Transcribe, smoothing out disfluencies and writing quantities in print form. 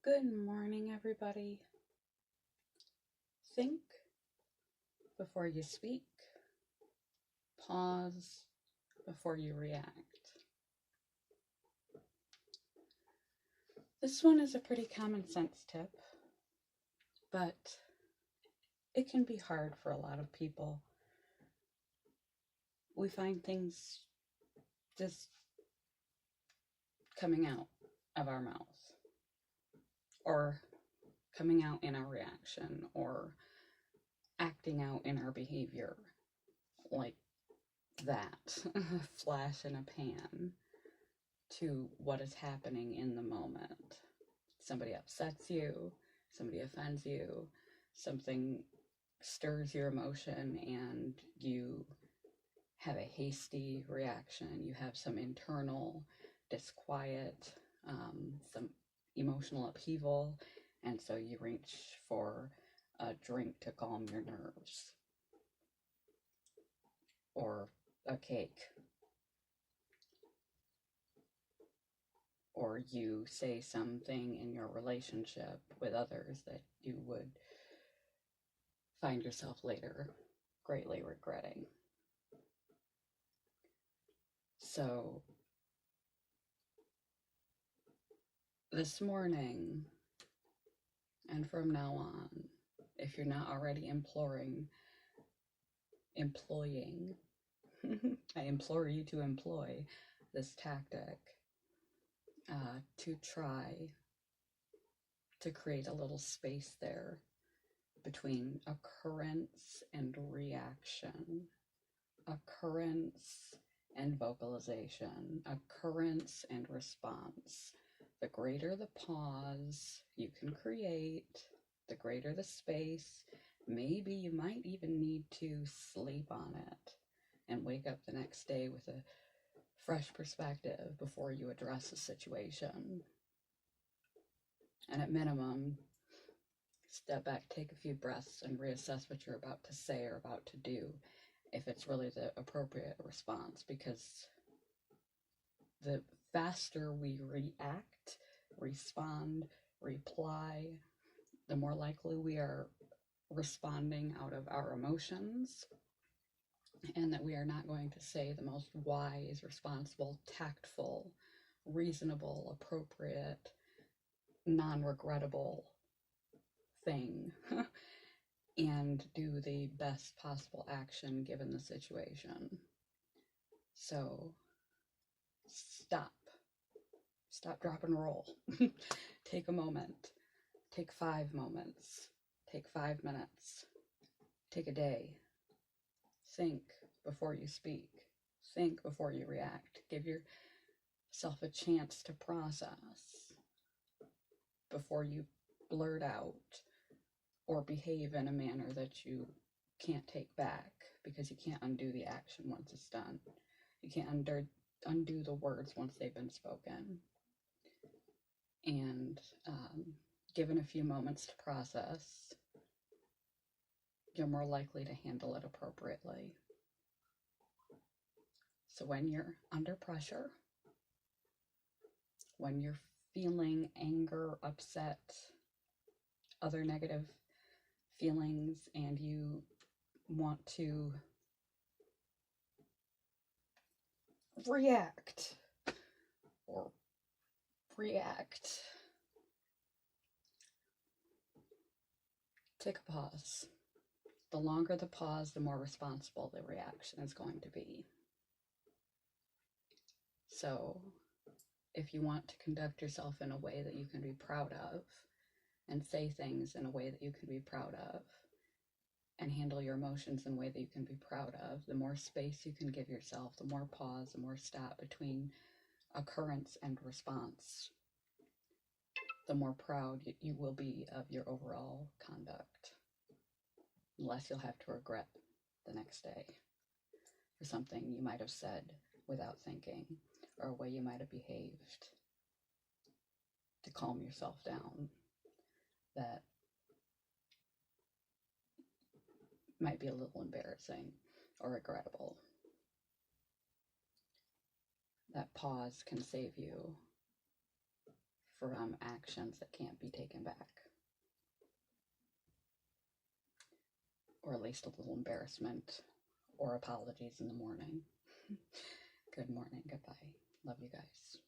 Good morning, everybody. Think before you speak. Pause before you react. This one is a pretty common sense tip, but it can be hard for a lot of people. We find things just coming out of our mouth, or coming out in our reaction, or acting out in our behavior, like that flash in a pan to what is happening in the moment. Somebody upsets you, somebody offends you, something stirs your emotion, and you have a hasty reaction. You have some internal disquiet, some emotional upheaval, and so you reach for a drink to calm your nerves, or a cake, or you say something in your relationship with others that you would find yourself later greatly regretting. So, this morning, and from now on, if you're not already employing, I implore you to employ this tactic to try to create a little space there between occurrence and reaction, occurrence and vocalization, occurrence and response. The greater the pause you can create, the greater the space. Maybe you might even need to sleep on it and wake up the next day with a fresh perspective before you address a situation. And at minimum, step back, take a few breaths, and reassess what you're about to say or about to do, if it's really the appropriate response. Because the faster we react, respond, reply, the more likely we are responding out of our emotions, and that we are not going to say the most wise, responsible, tactful, reasonable, appropriate, non-regrettable thing and do the best possible action given the situation. So stop, drop, and roll. Take a moment, take 5 moments, take 5 minutes, take a day. Think before you speak, think before you react. Give yourself a chance to process before you blurt out or behave in a manner that you can't take back, because you can't undo the action once it's done. You can't undo the words once they've been spoken. And given a few moments to process, you're more likely to handle it appropriately. So when you're under pressure, when you're feeling anger, upset, other negative feelings, and you want to react, take a pause. The longer the pause, the more responsible the reaction is going to be. So if you want to conduct yourself in a way that you can be proud of, and say things in a way that you can be proud of, and handle your emotions in a way that you can be proud of, the more space you can give yourself, the more pause, the more stop between occurrence and response, the more proud you will be of your overall conduct. Less you'll have to regret the next day for something you might have said without thinking, or a way you might have behaved to calm yourself down that might be a little embarrassing or regrettable. That pause can save you from actions that can't be taken back. Or at least a little embarrassment or apologies in the morning. Good morning. Goodbye. Love you guys.